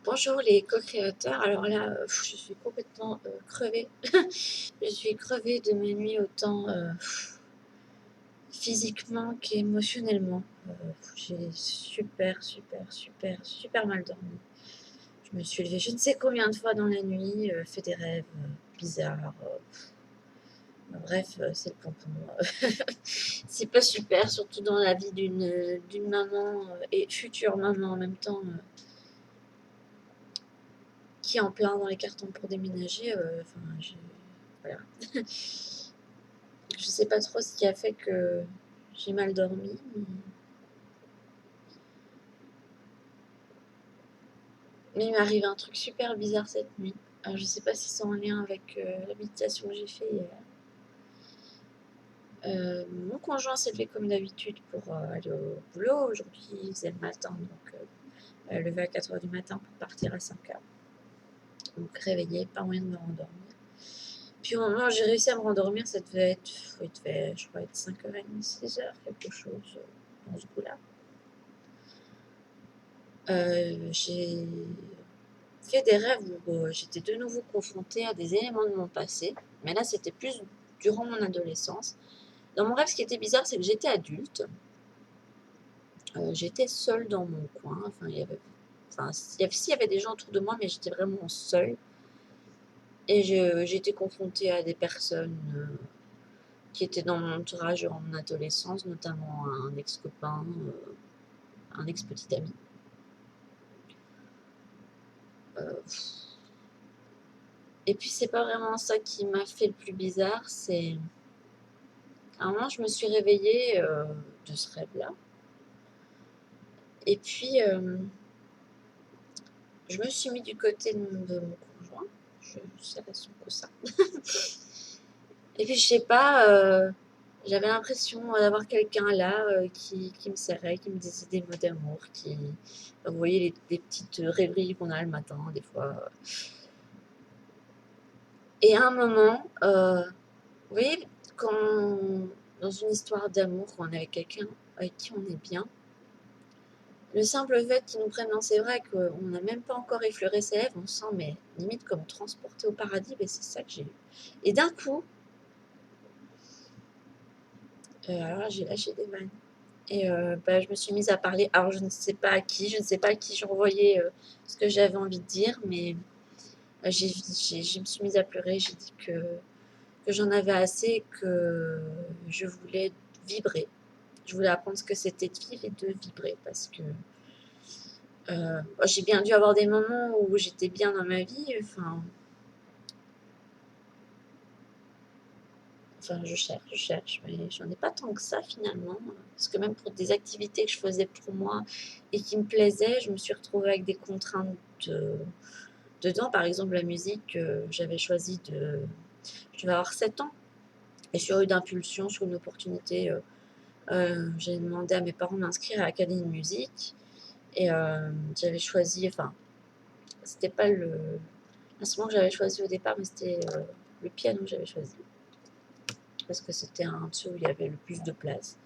Bonjour les co-créateurs. Alors là, je suis complètement crevée. Je suis crevée de mes nuits autant physiquement qu'émotionnellement. J'ai super mal dormi. Je me suis levée je ne sais combien de fois dans la nuit, fait des rêves bizarres. Bref, c'est le pompon. C'est pas super, surtout dans la vie d'une maman et future maman en même temps. Qui est en plein dans les cartons pour déménager, voilà. Je sais pas trop ce qui a fait que j'ai mal dormi, mais il m'est arrivé un truc super bizarre cette nuit. Alors je sais pas si c'est en lien avec la méditation que j'ai fait hier. Mon conjoint s'est levé comme d'habitude pour aller au boulot. Aujourd'hui, il faisait le matin, donc levé à 4 h du matin pour partir à 5 h. Donc réveillé, pas moyen de me rendormir. Puis au moment où j'ai réussi à me rendormir, ça devait être, je crois, être 5 h 30, 6 h, quelque chose dans ce goût-là. J'ai fait des rêves où j'étais de nouveau confrontée à des éléments de mon passé, mais là c'était plus durant mon adolescence. Dans mon rêve, ce qui était bizarre, c'est que j'étais adulte, j'étais seule dans mon coin, il y avait des gens autour de moi, mais j'étais vraiment seule. Et j'étais confrontée à des personnes qui étaient dans mon entourage durant mon adolescence, notamment un ex-copain, un ex-petit ami. Et puis c'est pas vraiment ça qui m'a fait le plus bizarre, c'est à un moment je me suis réveillée de ce rêve-là. Et puis je me suis mis du côté de mon conjoint, je serais son cousin. Et puis je sais pas, j'avais l'impression d'avoir quelqu'un là qui me serrait, qui me disait des mots d'amour, vous voyez les petites rêveries qu'on a le matin des fois. Et à un moment, vous voyez, dans une histoire d'amour, quand on est avec quelqu'un avec qui on est bien, le simple fait qu'ils nous prennent dans ses bras et qu'on n'a même pas encore effleuré ses lèvres, on se sent mais limite comme transporté au paradis, mais c'est ça que j'ai eu. Et d'un coup, alors là j'ai lâché des vannes. Et je me suis mise à parler, alors je ne sais pas à qui, je ne sais pas à qui j'envoyais ce que j'avais envie de dire, mais je me suis mise à pleurer, j'ai dit que j'en avais assez, que je voulais vibrer. Je voulais apprendre ce que c'était de vivre et de vibrer parce que j'ai bien dû avoir des moments où j'étais bien dans ma vie. Je cherche, mais j'en ai pas tant que ça finalement. Parce que même pour des activités que je faisais pour moi et qui me plaisaient, je me suis retrouvée avec des contraintes dedans. Par exemple, la musique, j'avais choisi je devais avoir 7 ans. Et sur une impulsion, sur une opportunité, j'ai demandé à mes parents de m'inscrire à l'académie de musique. Et j'avais choisi, c'était pas l'instrument que j'avais choisi au départ, mais c'était le piano que j'avais choisi. Parce que c'était un de ceux où il y avait le plus de place.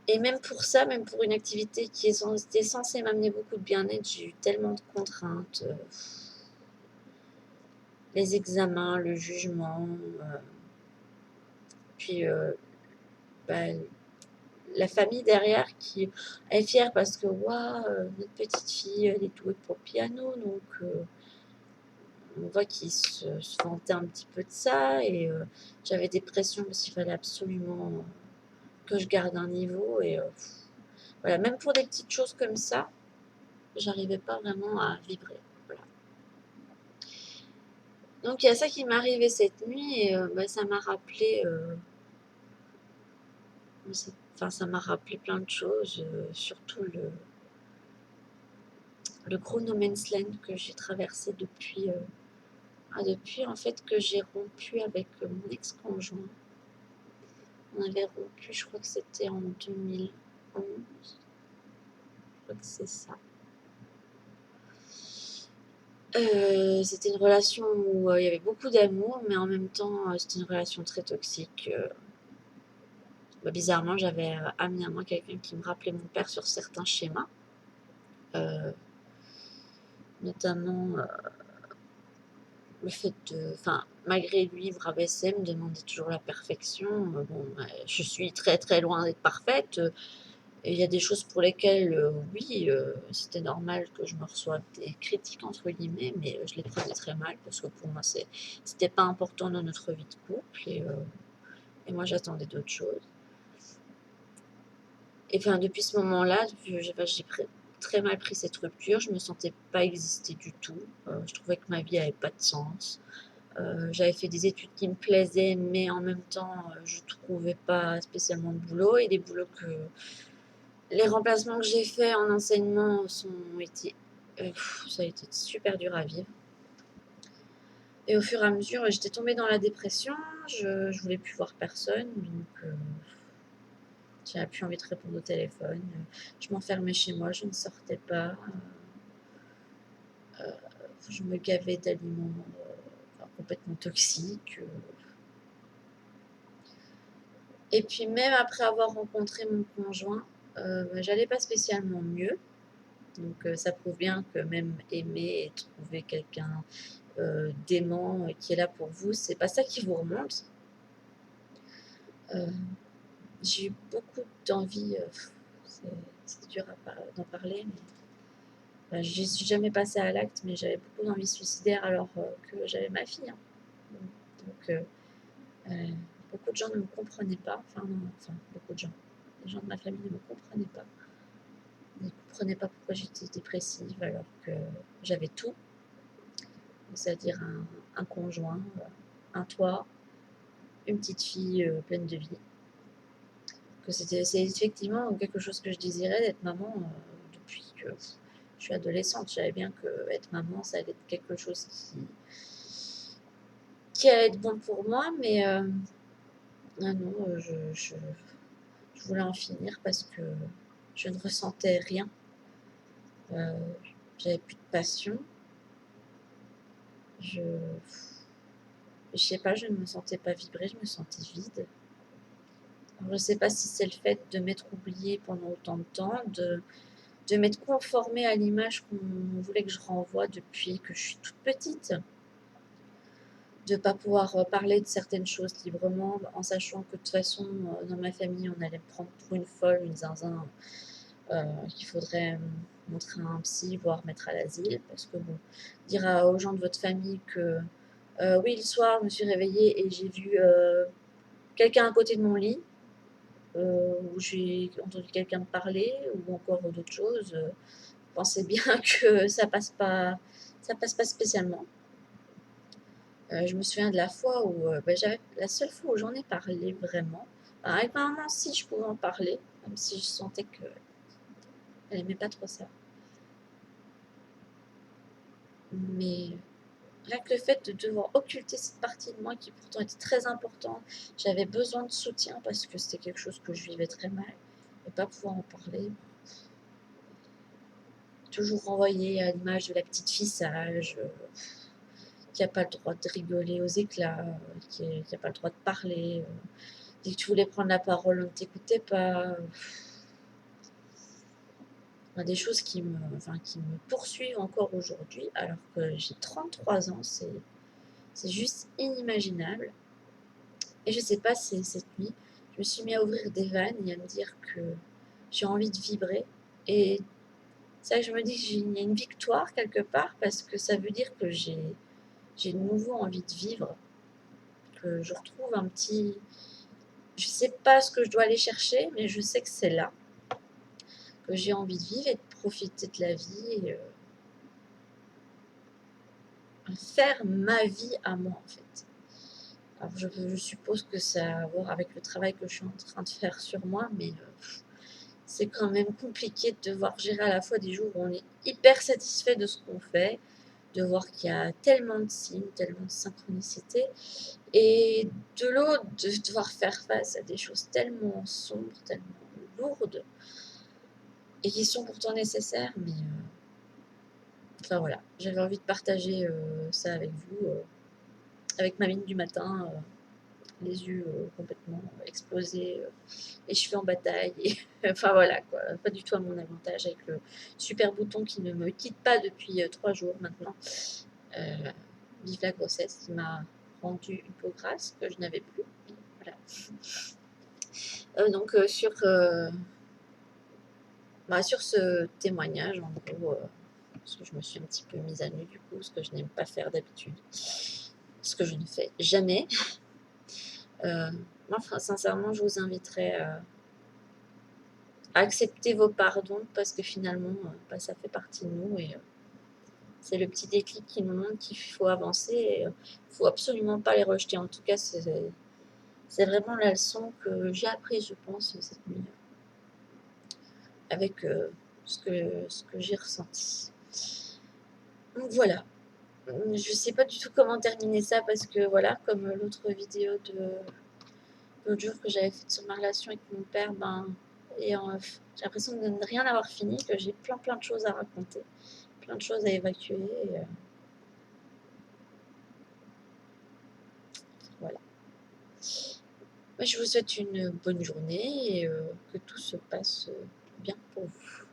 Et même pour ça, même pour une activité qui était censée m'amener beaucoup de bien-être, j'ai eu tellement de contraintes. Les examens, le jugement, puis la famille derrière qui est fière parce que notre petite fille elle est douée pour le piano, donc on voit qu'ils se vantaient un petit peu de ça. Et j'avais des pressions parce qu'il fallait absolument que je garde un niveau. Et voilà, même pour des petites choses comme ça, j'arrivais pas vraiment à vibrer. Voilà. Donc il y a ça qui m'est arrivé cette nuit et ça m'a rappelé ça m'a rappelé plein de choses, surtout le gros no man's land que j'ai traversé depuis en fait que j'ai rompu avec mon ex-conjoint. On avait rompu, je crois que c'était en 2011. Je crois que c'est ça. C'était une relation où il y avait beaucoup d'amour, mais en même temps, c'était une relation très toxique. Bizarrement, j'avais amené à moi quelqu'un qui me rappelait mon père sur certains schémas. euh, notamment le fait de, enfin, malgré lui, rabaisser, me demander toujours la perfection. Bon, je suis très très loin d'être parfaite. Et il y a des choses pour lesquelles, oui, c'était normal que je me reçoive des critiques, entre guillemets, mais je les prenais très mal parce que pour moi, c'était pas important dans notre vie de couple et moi, j'attendais d'autres choses. Et enfin, depuis ce moment-là, j'ai très mal pris cette rupture. Je me sentais pas exister du tout. Je trouvais que ma vie avait pas de sens. J'avais fait des études qui me plaisaient, mais en même temps, je trouvais pas spécialement de boulot et des boulots que les remplacements que j'ai faits en enseignement ça a été super dur à vivre. Et au fur et à mesure, j'étais tombée dans la dépression. Je voulais plus voir personne, donc j'avais plus envie de répondre au téléphone. Je m'enfermais chez moi, je ne sortais pas. Je me gavais d'aliments complètement toxiques. Et puis même après avoir rencontré mon conjoint, j'allais pas spécialement mieux. Donc ça prouve bien que même aimer et trouver quelqu'un d'aimant qui est là pour vous, c'est pas ça qui vous remonte. Euh, j'ai eu beaucoup d'envie, c'est dur d'en parler, mais je suis jamais passée à l'acte, mais j'avais beaucoup d'envie suicidaire alors que j'avais ma fille. Hein. Donc euh, beaucoup de gens ne me comprenaient pas, enfin beaucoup de gens, les gens de ma famille ne me comprenaient pas. Ils ne comprenaient pas pourquoi j'étais dépressive alors que j'avais tout, c'est-à-dire un conjoint, un toit, une petite fille pleine de vie. Que c'est effectivement quelque chose que je désirais d'être maman depuis que je suis adolescente. Je savais bien que être maman, ça allait être quelque chose qui allait être bon pour moi, mais ah non, je voulais en finir parce que je ne ressentais rien. Euh, J'avais plus de passion. Je sais pas, je ne me sentais pas vibrer, je me sentais vide. Alors, je ne sais pas si c'est le fait de m'être oubliée pendant autant de temps, de m'être conformée à l'image qu'on voulait que je renvoie depuis que je suis toute petite, de ne pas pouvoir parler de certaines choses librement, en sachant que de toute façon, dans ma famille, on allait me prendre pour une folle, une zinzin, qu'il faudrait montrer à un psy, voire mettre à l'asile, parce que bon, dire aux gens de votre famille que oui, le soir, je me suis réveillée et j'ai vu quelqu'un à côté de mon lit, où j'ai entendu quelqu'un me parler, ou encore d'autres choses, pensez bien que ça passe pas spécialement. Je me souviens de la fois où, la seule fois où j'en ai parlé vraiment, avec ma maman, si je pouvais en parler, même si je sentais qu'elle aimait pas trop ça. Mais rien que le fait de devoir occulter cette partie de moi qui pourtant était très importante, j'avais besoin de soutien parce que c'était quelque chose que je vivais très mal, et pas pouvoir en parler. Toujours renvoyer à l'image de la petite fille sage, qui n'a pas le droit de rigoler aux éclats, qui n'a pas le droit de parler. Dès que tu voulais prendre la parole, on ne t'écoutait pas. Des choses qui me poursuivent encore aujourd'hui, alors que j'ai 33 ans, c'est juste inimaginable. Et je sais pas, c'est cette nuit, je me suis mis à ouvrir des vannes et à me dire que j'ai envie de vibrer. Et c'est vrai que je me dis qu'il y a une victoire quelque part, parce que ça veut dire que j'ai de nouveau envie de vivre, que je retrouve un petit... Je sais pas ce que je dois aller chercher, mais je sais que c'est là, que j'ai envie de vivre et de profiter de la vie, et faire ma vie à moi, en fait. Alors je suppose que ça a à voir avec le travail que je suis en train de faire sur moi, mais c'est quand même compliqué de devoir gérer à la fois des jours où on est hyper satisfait de ce qu'on fait, de voir qu'il y a tellement de signes, tellement de synchronicité, et de l'autre, de devoir faire face à des choses tellement sombres, tellement lourdes, et qui sont pourtant nécessaires, mais enfin voilà, j'avais envie de partager ça avec vous, avec ma mine du matin. les yeux complètement explosés, les cheveux en bataille, et enfin voilà quoi, pas du tout à mon avantage avec le super bouton qui ne me quitte pas depuis 3 jours maintenant. Vive la grossesse qui m'a rendu une peau grasse que je n'avais plus. Voilà. Donc sur ce témoignage, en gros, parce que je me suis un petit peu mise à nu du coup, ce que je n'aime pas faire d'habitude, ce que je ne fais jamais. Moi, sincèrement, je vous inviterai à accepter vos pardons parce que finalement, ça fait partie de nous et c'est le petit déclic qui nous montre qu'il faut avancer et il ne faut absolument pas les rejeter. En tout cas, c'est vraiment la leçon que j'ai apprise, je pense, cette nuit, avec ce que j'ai ressenti. Donc voilà. Je ne sais pas du tout comment terminer ça parce que voilà, comme l'autre vidéo de l'autre jour que j'avais faite sur ma relation avec mon père, j'ai l'impression de ne rien avoir fini, que j'ai plein de choses à raconter, plein de choses à évacuer. Et, voilà. Moi, je vous souhaite une bonne journée et que tout se passe bien pour vous.